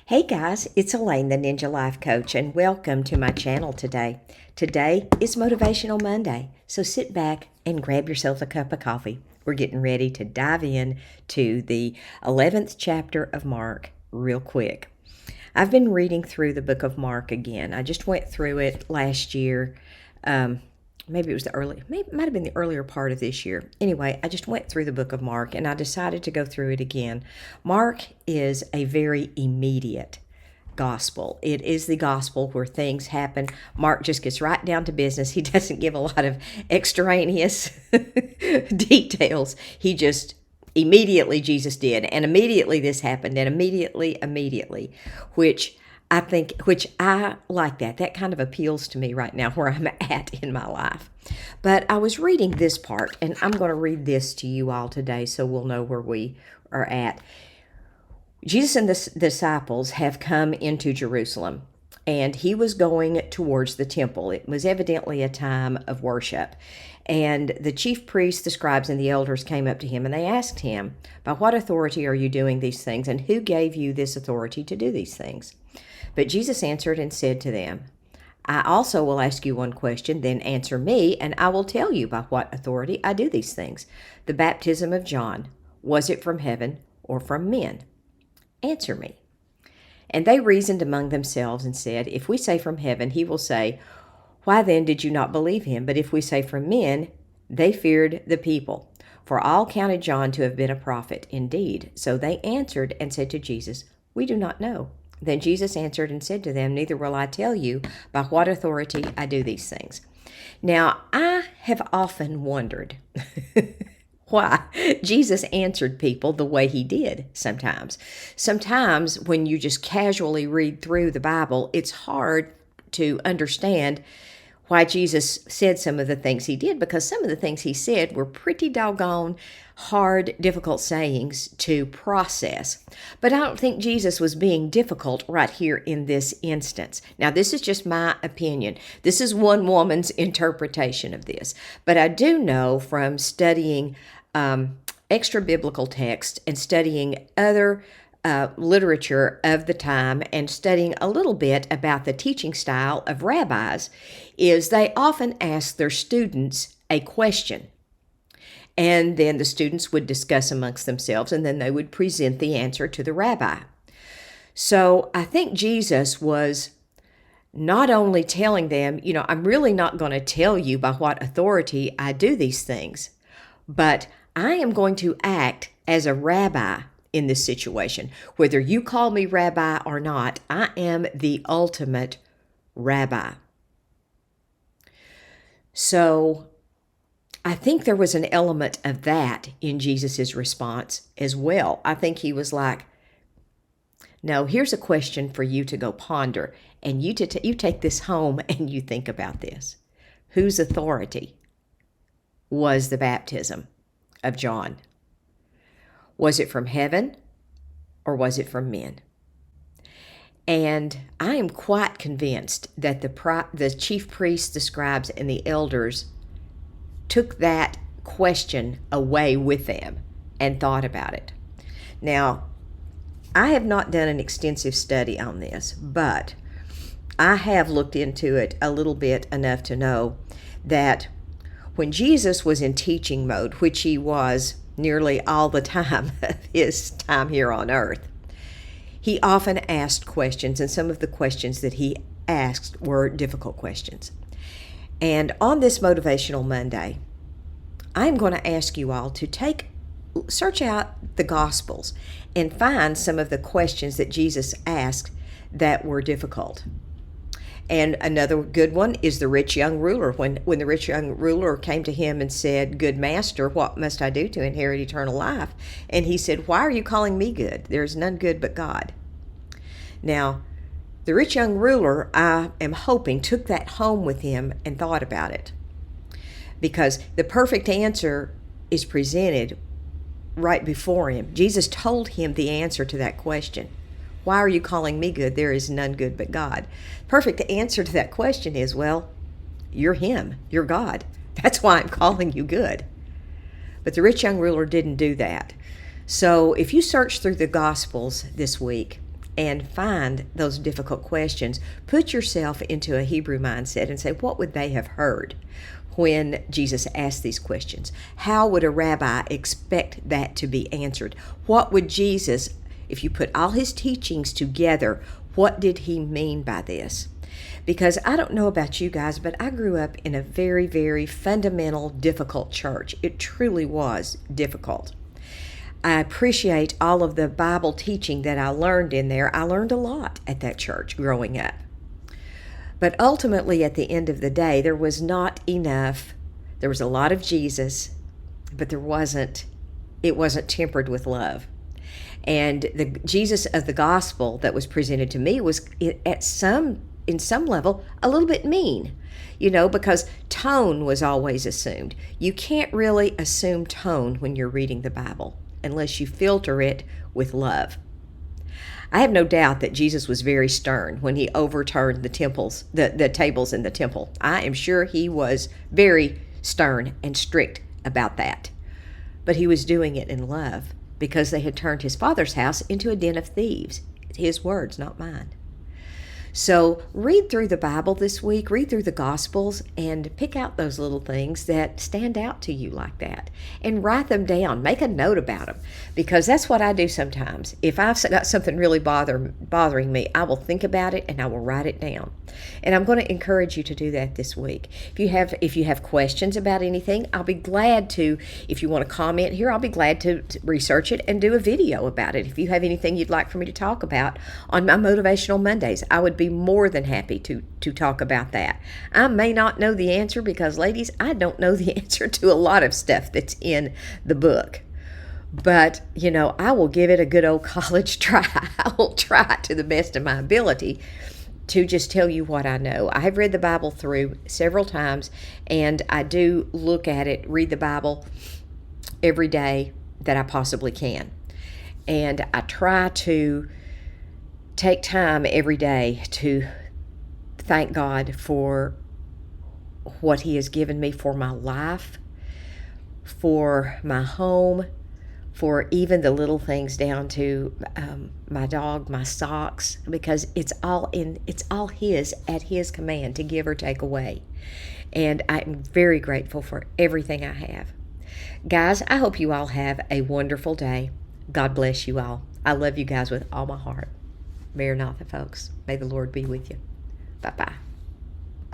Hey guys, it's Elaine, the Ninja Life Coach, and welcome to my channel today. Today is Motivational Monday, so sit back and grab yourself a cup of coffee. We're getting ready to dive in to the 11th chapter of Mark real quick. I've been reading through the book of Mark again. I just went through it last year. Maybe it was it might have been the earlier part of this year. Anyway, I just went through the book of Mark and I decided to go through it again. Mark is a very immediate gospel. It is the gospel where things happen. Mark just gets right down to business. He doesn't give a lot of extraneous details. He just immediately Jesus did, and immediately this happened, and immediately, which I like that. That kind of appeals to me right now where I'm at in my life. But I was reading this part, and I'm going to read this to you all today so we'll know where we are at. Jesus and the disciples have come into Jerusalem, and he was going towards the temple. It was evidently a time of worship. And the chief priests, the scribes, and the elders came up to him, and they asked him, "By what authority are you doing these things, and who gave you this authority to do these things?" But Jesus answered and said to them, "I also will ask you one question, then answer me, and I will tell you by what authority I do these things. The baptism of John, was it from heaven or from men? Answer me." And they reasoned among themselves and said, "If we say from heaven, he will say, 'Why then did you not believe him?' But if we say from men," they feared the people, for all counted John to have been a prophet indeed. So they answered and said to Jesus, "We do not know." Then Jesus answered and said to them, "Neither will I tell you by what authority I do these things." Now, I have often wondered why Jesus answered people the way he did sometimes. Sometimes when you just casually read through the Bible, it's hard to understand why Jesus said some of the things he did, because some of the things he said were pretty doggone hard, difficult sayings to process. But I don't think Jesus was being difficult right here in this instance. Now, this is just my opinion. This is one woman's interpretation of this. But I do know from studying extra biblical text and studying other literature of the time and studying a little bit about the teaching style of rabbis, is they often ask their students a question. And then the students would discuss amongst themselves, and then they would present the answer to the rabbi. So I think Jesus was not only telling them, I'm really not going to tell you by what authority I do these things, but I am going to act as a rabbi in this situation. Whether you call me rabbi or not, I am the ultimate rabbi. So I think there was an element of that in Jesus's response as well. I think he was like, "No, here's a question for you to go ponder, and you take this home and you think about this. Whose authority was the baptism of John? Was it from heaven or was it from men?" And I am quite convinced that the chief priests, the scribes, and the elders took that question away with them and thought about it. Now, I have not done an extensive study on this, but I have looked into it a little bit enough to know that when Jesus was in teaching mode, which he was nearly all the time of his time here on earth, he often asked questions, and some of the questions that he asked were difficult questions. And on this Motivational Monday, I'm going to ask you all to search out the Gospels and find some of the questions that Jesus asked that were difficult. And another good one is the rich young ruler. When the rich young ruler came to him and said, "Good master, what must I do to inherit eternal life?" And he said, "Why are you calling me good? There is none good but God." Now, the rich young ruler, I am hoping, took that home with him and thought about it, because the perfect answer is presented right before him. Jesus told him the answer to that question. "Why are you calling me good? There is none good but God." Perfect answer to that question is, well, you're him. You're God. That's why I'm calling you good. But the rich young ruler didn't do that. So if you search through the Gospels this week, and find those difficult questions. Put yourself into a Hebrew mindset and say, what would they have heard when Jesus asked these questions? How would a rabbi expect that to be answered? What would Jesus, if you put all his teachings together, what did he mean by this? Because I don't know about you guys, but I grew up in a very, very fundamental, difficult church. It truly was difficult. I appreciate all of the Bible teaching that I learned in there. I learned a lot at that church growing up. But ultimately, at the end of the day, there was not enough. There was a lot of Jesus, but it wasn't tempered with love. And the Jesus of the gospel that was presented to me was in some level a little bit mean, because tone was always assumed. You can't really assume tone when you're reading the Bible unless you filter it with love. I have no doubt that Jesus was very stern when he overturned the tables in the temple. I am sure he was very stern and strict about that. But he was doing it in love because they had turned his Father's house into a den of thieves. His words, not mine. So read through the Bible this week, read through the Gospels, and pick out those little things that stand out to you like that. And write them down. Make a note about them. Because that's what I do sometimes. If I've got something really bothering me, I will think about it and I will write it down. And I'm going to encourage you to do that this week. If you have questions about anything, I'll be glad to, if you want to comment here, I'll be glad to research it and do a video about it. If you have anything you'd like for me to talk about on my Motivational Mondays, I would be more than happy to talk about that. I may not know the answer because, ladies, I don't know the answer to a lot of stuff that's in the book. But, I will give it a good old college try. I will try to the best of my ability to just tell you what I know. I have read the Bible through several times, and I do look at it, read the Bible every day that I possibly can. And I try to take time every day to thank God for what he has given me, for my life, for my home, for even the little things down to my dog, my socks, because it's all his, at his command, to give or take away. And I'm very grateful for everything I have. Guys, I hope you all have a wonderful day. God bless you all. I love you guys with all my heart. Maranatha, folks. May the Lord be with you. Bye-bye.